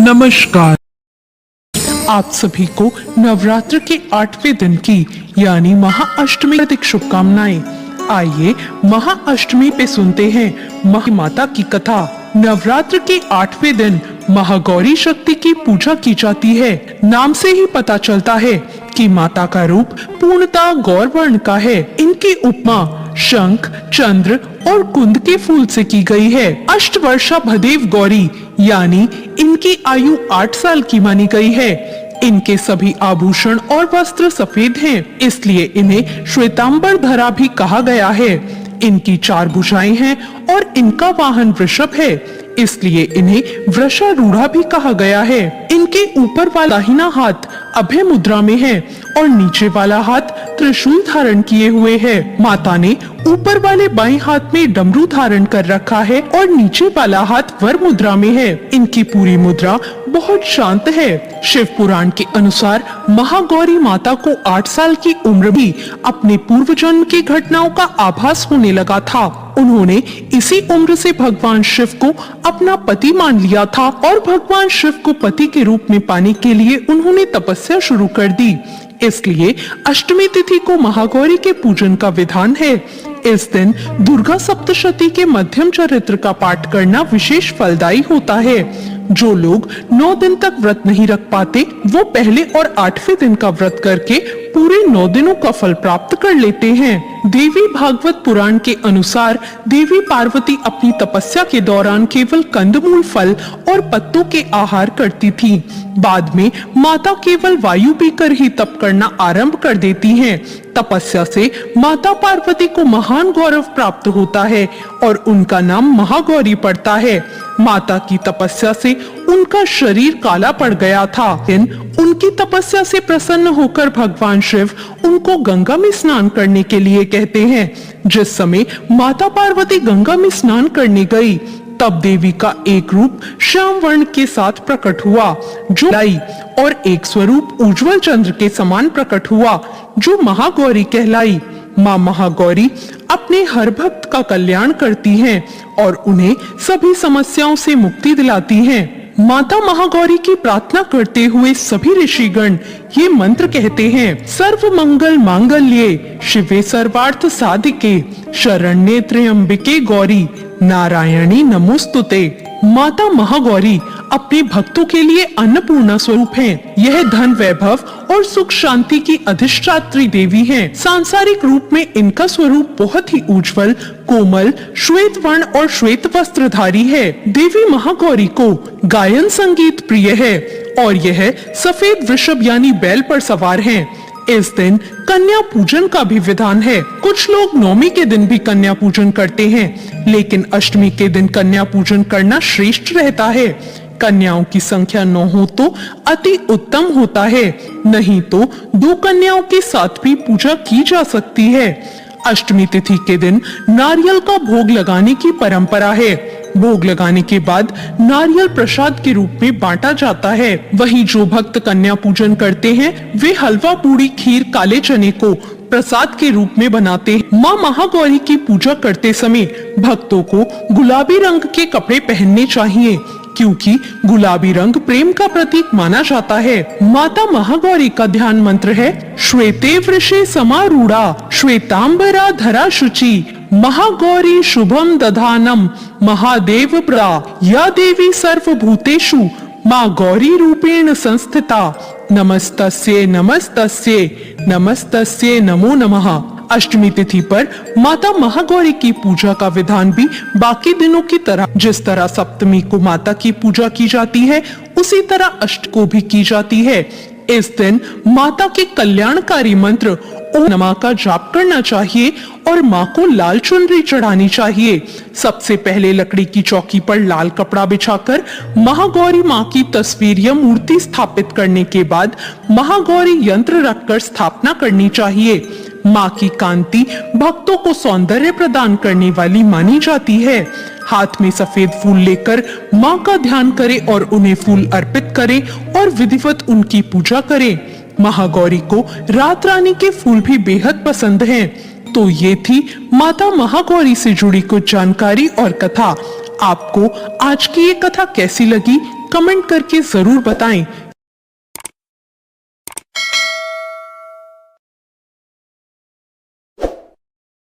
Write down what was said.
नमस्कार। आप सभी को नवरात्र के 8वें दिन की यानी महाअष्टमी की हार्दिक शुभकामनाएं। आइए महाअष्टमी पे सुनते हैं माता की कथा। नवरात्र के 8वें दिन महागौरी शक्ति की पूजा की जाती है। नाम से ही पता चलता है कि माता का रूप पूर्णतः गौर वर्ण का है। इनकी उपमा शंख, चंद्र और कुंद के फूल से की गई है। अष्टवर्षा भदेव गौरी यानी इनकी आयु 8 साल की मानी गई है। इनके सभी आभूषण और वस्त्र सफेद हैं, इसलिए इन्हें श्वेतांबर धरा भी कहा गया है। इनकी 4 भुजाएं हैं और इनका वाहन वृषभ है, इसलिए इन्हें वृषारूढ़ा भी कहा गया है। इनके ऊपर वाला दाहिना हाथ अभय मुद्रा में है और नीचे वाला हाथ त्रिशूल धारण किए हुए है। माता ने ऊपर वाले बाएं हाथ में डमरू धारण कर रखा है और नीचे वाला हाथ वर मुद्रा में है। इनकी पूरी मुद्रा बहुत शांत है। शिव पुराण के अनुसार महागौरी माता को 8 साल की उम्र भी अपने पूर्व जन्म की घटनाओं का आभास होने लगा था। उन्होंने इसी उम्र से भगवान शिव को अपना पति मान लिया था और भगवान शिव को पति के रूप में पाने के लिए उन्होंने तपस्या शुरू कर दी। इसलिए अष्टमी तिथि को महागौरी के पूजन का विधान है। इस दिन दुर्गा सप्तशती के मध्यम चरित्र का पाठ करना विशेष फलदायी होता है। जो लोग 9 दिन तक व्रत नहीं रख पाते, वो पहले और 8वें दिन का व्रत करके पूरे 9 दिनों का फल प्राप्त कर लेते हैं। देवी भागवत पुराण के अनुसार देवी पार्वती अपनी तपस्या के दौरान केवल कंदमूल, फल और पत्तों के आहार करती थी। बाद में माता केवल वायु पीकर ही तप करना आरंभ कर देती हैं। तपस्या से माता पार्वती को महान गौरव प्राप्त होता है और उनका नाम महागौरी पड़ता है। माता की तपस्या से उनका शरीर काला पड़ गया था। उनकी तपस्या से प्रसन्न होकर भगवान शिव उनको गंगा में स्नान करने के लिए कहते हैं। जिस समय माता पार्वती गंगा में स्नान करने गई, तब देवी का एक रूप श्याम वर्ण के साथ प्रकट हुआ जो लाई और एक स्वरूप उज्जवल चंद्र के समान प्रकट हुआ जो महागौरी कहलाई। माँ महागौरी अपने हर भक्त का कल्याण करती हैं और उन्हें सभी समस्याओं से मुक्ति दिलाती हैं। माता महागौरी की प्रार्थना करते हुए सभी ऋषिगण ये मंत्र कहते हैं। सर्व मंगल मांगल्ये शिवे सर्वार्थ साधिके शरण्ये त्र्यंबिके गौरी नारायणी नमोस्तुते। माता महागौरी अपने भक्तों के लिए अन्नपूर्णा स्वरूप हैं। यह धन, वैभव और सुख शांति की अधिष्ठात्री देवी हैं। सांसारिक रूप में इनका स्वरूप बहुत ही उज्जवल, कोमल, श्वेत वर्ण और श्वेत वस्त्रधारी है। देवी महागौरी को गायन संगीत प्रिय है और यह सफेद वृषभ यानी बैल पर सवार हैं। इस दिन कन्या पूजन का भी विधान है। कुछ लोग नवमी के दिन भी कन्या पूजन करते हैं, लेकिन अष्टमी के दिन कन्या पूजन करना श्रेष्ठ रहता है। कन्याओं की संख्या 9 हो तो अति उत्तम होता है, नहीं तो 2 कन्याओं के साथ भी पूजा की जा सकती है। अष्टमी तिथि के दिन नारियल का भोग लगाने की परंपरा है। भोग लगाने के बाद नारियल प्रसाद के रूप में बांटा जाता है। वहीं जो भक्त कन्या पूजन करते हैं, वे हलवा, पूड़ी, खीर, काले चने को प्रसाद के रूप में बनाते हैं। माँ महागौरी की पूजा करते समय भक्तों को गुलाबी रंग के कपड़े पहनने चाहिए, क्योंकि गुलाबी रंग प्रेम का प्रतीक माना जाता है। माता महागौरी का ध्यान मंत्र है श्वेते वृषे समारूढ़ा श्वेतांबरा धरा शुचि महागौरी शुभम दधानम महादेव प्रा या देवी सर्वभूतेषु माँ गौरी रूपेण संस्थिता नमस्तस्ये नमस्तस्ये नमस्तस्ये नमो नमः। अष्टमी तिथि पर माता महागौरी की पूजा का विधान भी बाकी दिनों की तरह, जिस तरह सप्तमी को माता की पूजा की जाती है, उसी तरह अष्ट को भी की जाती है। इस दिन माता के कल्याणकारी मंत्र ओम नमः का जाप करना चाहिए और माँ को लाल चुनरी चढ़ानी चाहिए। सबसे पहले लकड़ी की चौकी पर लाल कपड़ा बिछाकर महागौरी माँ की तस्वीर या मूर्ति स्थापित करने के बाद महागौरी यंत्र रखकर स्थापना करनी चाहिए। माँ की कांति भक्तों को सौंदर्य प्रदान करने वाली मानी जाती है। हाथ में सफेद फूल लेकर माँ का ध्यान करें और उन्हें फूल अर्पित करें और विधिवत उनकी पूजा करें। महागौरी को रात रानी के फूल भी बेहद पसंद हैं। तो ये थी माता महागौरी से जुड़ी कुछ जानकारी और कथा। आपको आज की ये कथा कैसी लगी कमेंट करके जरूर बताएं